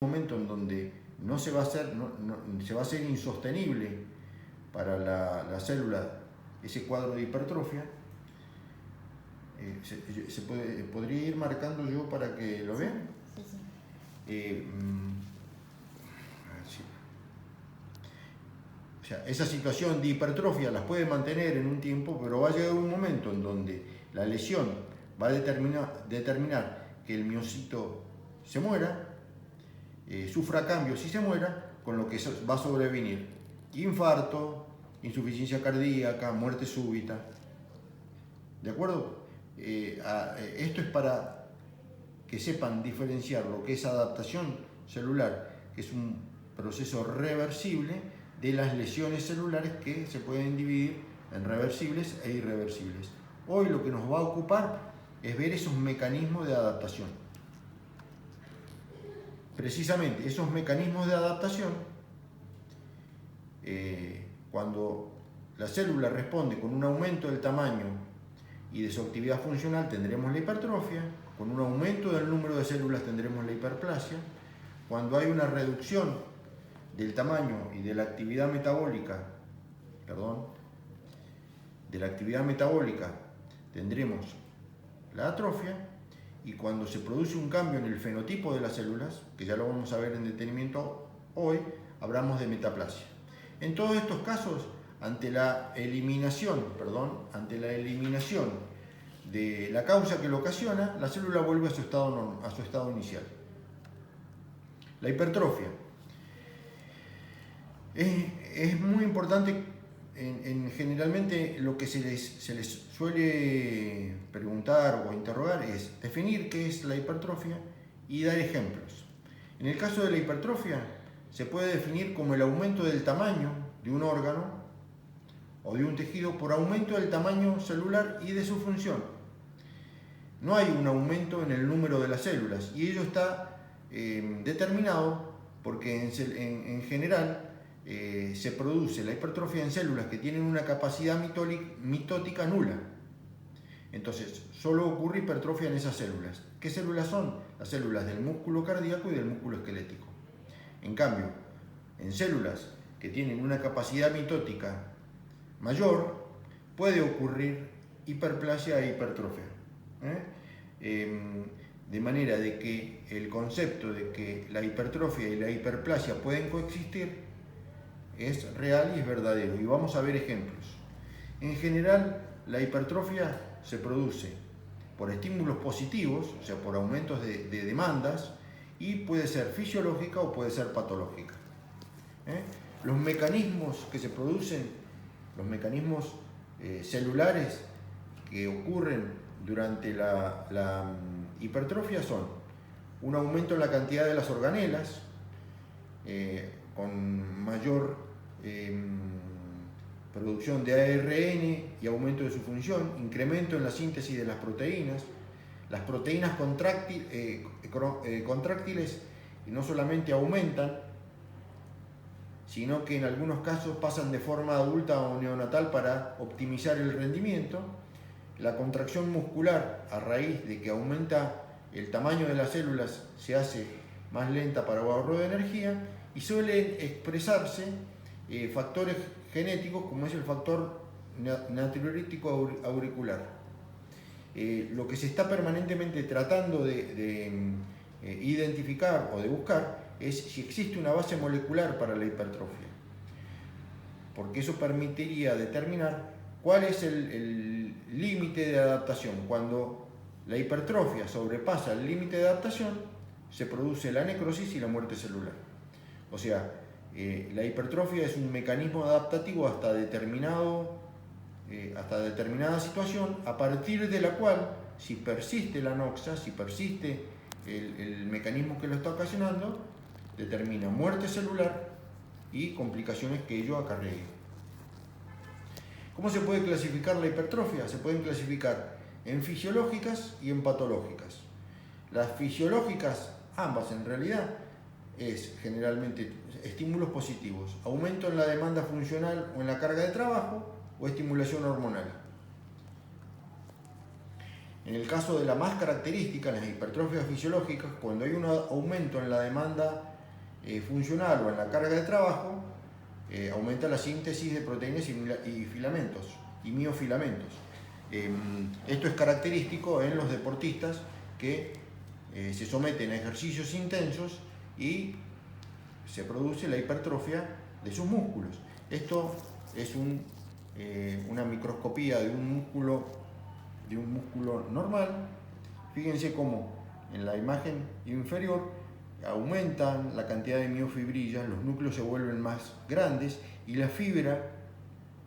momento en donde no se va a hacer, se va a hacer insostenible para la célula ese cuadro de hipertrofia, podría ir marcando yo para que lo vean. Sí, sí. A ver si. O sea, esa situación de hipertrofia las puede mantener en un tiempo, pero va a llegar un momento en donde la lesión va a determinar que el miocito se muera, sufra cambios y se muera, con lo que va a sobrevenir infarto, insuficiencia cardíaca, muerte súbita. ¿De acuerdo? Esto es para que sepan diferenciar lo que es adaptación celular, que es un proceso reversible, de las lesiones celulares que se pueden dividir en reversibles e irreversibles. Hoy lo que nos va a ocupar es ver esos mecanismos de adaptación. Precisamente esos mecanismos de adaptación, cuando la célula responde con un aumento del tamaño y de su actividad funcional, tendremos la hipertrofia. Con un aumento del número de células tendremos la hiperplasia. Cuando hay una reducción del tamaño y de la actividad metabólica, tendremos la atrofia. Y cuando se produce un cambio en el fenotipo de las células, que ya lo vamos a ver en detenimiento hoy, hablamos de metaplasia. En todos estos casos, ante la eliminación de la causa que lo ocasiona, la célula vuelve a su estado inicial. La hipertrofia es muy importante. Generalmente lo que se les suele preguntar o interrogar es definir qué es la hipertrofia y dar ejemplos. En el caso de la hipertrofia, se puede definir como el aumento del tamaño de un órgano o de un tejido por aumento del tamaño celular y de su función. No hay un aumento en el número de las células, y ello está determinado porque en general se produce la hipertrofia en células que tienen una capacidad mitótica nula. Entonces, solo ocurre hipertrofia en esas células. ¿Qué células son? Las células del músculo cardíaco y del músculo esquelético. En cambio, en células que tienen una capacidad mitótica mayor, puede ocurrir hiperplasia e hipertrofia. De manera de que el concepto de que la hipertrofia y la hiperplasia pueden coexistir es real y es verdadero, y vamos a ver ejemplos. En general, la hipertrofia se produce por estímulos positivos, o sea, por aumentos de demandas, y puede ser fisiológica o puede ser patológica. Los mecanismos que se producen, los mecanismos celulares que ocurren durante la hipertrofia son un aumento en la cantidad de las organelas, con mayor producción de ARN y aumento de su función, incremento en la síntesis de las proteínas. Las proteínas contráctiles no solamente aumentan, sino que en algunos casos pasan de forma adulta o neonatal para optimizar el rendimiento. La contracción muscular, a raíz de que aumenta el tamaño de las células, se hace más lenta para ahorro de energía, y suelen expresarse factores genéticos como es el factor natriurético auricular. Lo que se está permanentemente tratando de identificar o de buscar es si existe una base molecular para la hipertrofia, porque eso permitiría determinar cuál es el límite de adaptación. Cuando la hipertrofia sobrepasa el límite de adaptación, se produce la necrosis y la muerte celular. O sea, la hipertrofia es un mecanismo adaptativo hasta determinada situación, a partir de la cual, si persiste la noxa, si persiste el mecanismo que lo está ocasionando, determina muerte celular y complicaciones que ello acarrea. ¿Cómo se puede clasificar la hipertrofia? Se pueden clasificar en fisiológicas y en patológicas. Las fisiológicas, ambas en realidad, es generalmente estímulos positivos, aumento en la demanda funcional o en la carga de trabajo, o estimulación hormonal. En el caso de la más característica, las hipertrofias fisiológicas, cuando hay un aumento en la demanda funcional o en la carga de trabajo, aumenta la síntesis de proteínas y filamentos, y miofilamentos. Esto es característico en los deportistas que se someten a ejercicios intensos y se produce la hipertrofia de sus músculos. Esto es una microscopía de un músculo normal. Fíjense cómo en la imagen inferior aumentan la cantidad de miofibrillas, los núcleos se vuelven más grandes y la fibra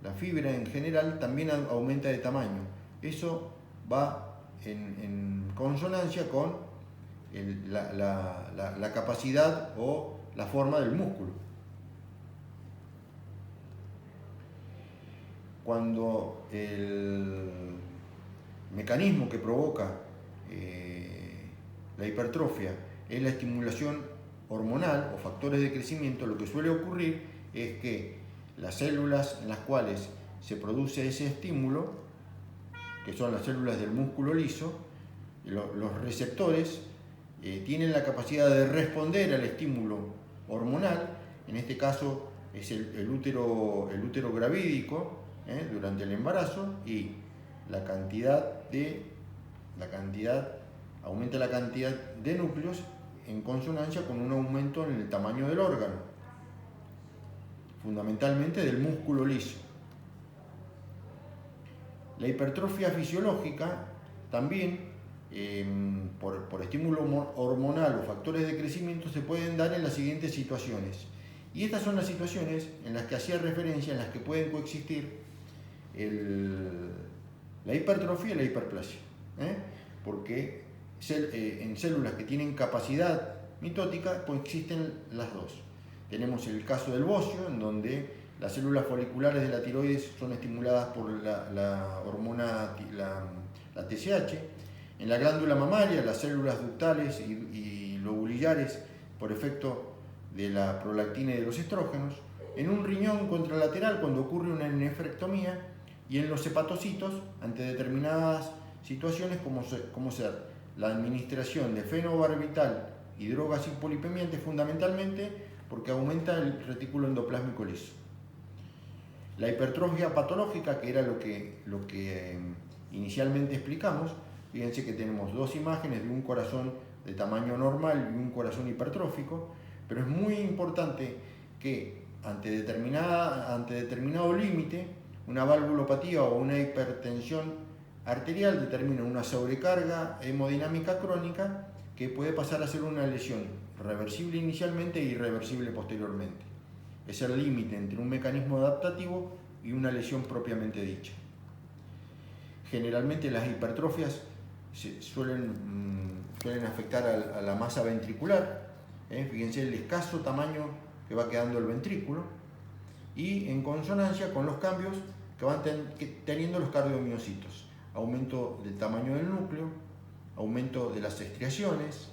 en general también aumenta de tamaño. Eso va en consonancia con la capacidad o la forma del músculo. Cuando el mecanismo que provoca la hipertrofia es la estimulación hormonal o factores de crecimiento, lo que suele ocurrir es que las células en las cuales se produce ese estímulo, que son las células del músculo liso, los receptores tienen la capacidad de responder al estímulo hormonal. En este caso es el útero gravídico durante el embarazo, y aumenta la cantidad de núcleos en consonancia con un aumento en el tamaño del órgano, fundamentalmente del músculo liso. La hipertrofia fisiológica también, por estímulo hormonal o factores de crecimiento, se pueden dar en las siguientes situaciones. Y estas son las situaciones en las que hacía referencia, en las que pueden coexistir la hipertrofia y la hiperplasia. Porque en células que tienen capacidad mitótica coexisten las dos. Tenemos el caso del bocio, en donde las células foliculares de la tiroides son estimuladas por la hormona, la TSH. En la glándula mamaria, las células ductales y lobulillares por efecto de la prolactina y de los estrógenos. En un riñón contralateral, cuando ocurre una nefrectomía. Y en los hepatocitos, ante determinadas situaciones como ser la administración de fenobarbital y drogas hipolipemiantes, fundamentalmente porque aumenta el retículo endoplásmico liso. La hipertrofia patológica, que era lo que inicialmente explicamos, fíjense que tenemos dos imágenes de un corazón de tamaño normal y un corazón hipertrófico, pero es muy importante que ante determinado límite, una valvulopatía o una hipertensión arterial determina una sobrecarga hemodinámica crónica que puede pasar a ser una lesión reversible inicialmente e irreversible posteriormente. Es el límite entre un mecanismo adaptativo y una lesión propiamente dicha. Generalmente las hipertrofias suelen afectar a la masa ventricular. Fíjense el escaso tamaño que va quedando el ventrículo, y en consonancia con los cambios que van teniendo los cardiomiocitos: aumento del tamaño del núcleo, aumento de las estriaciones,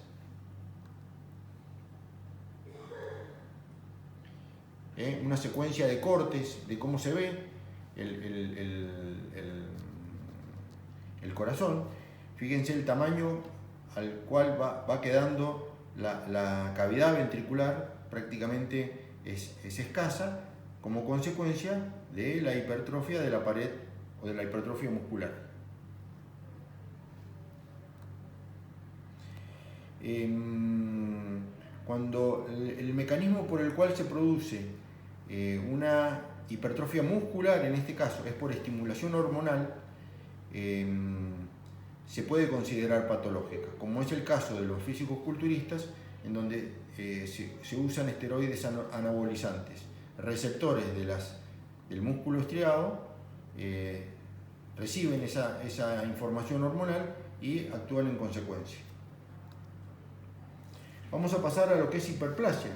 una secuencia de cortes de cómo se ve el corazón. Fíjense el tamaño al cual va quedando la cavidad ventricular, prácticamente es escasa, como consecuencia de la hipertrofia de la pared o de la hipertrofia muscular. Cuando el mecanismo por el cual se produce una hipertrofia muscular, en este caso, es por estimulación hormonal, se puede considerar patológica, como es el caso de los físicos-culturistas, en donde se usan esteroides anabolizantes. Receptores del músculo estriado reciben esa información hormonal y actúan en consecuencia. Vamos a pasar a lo que es hiperplasia.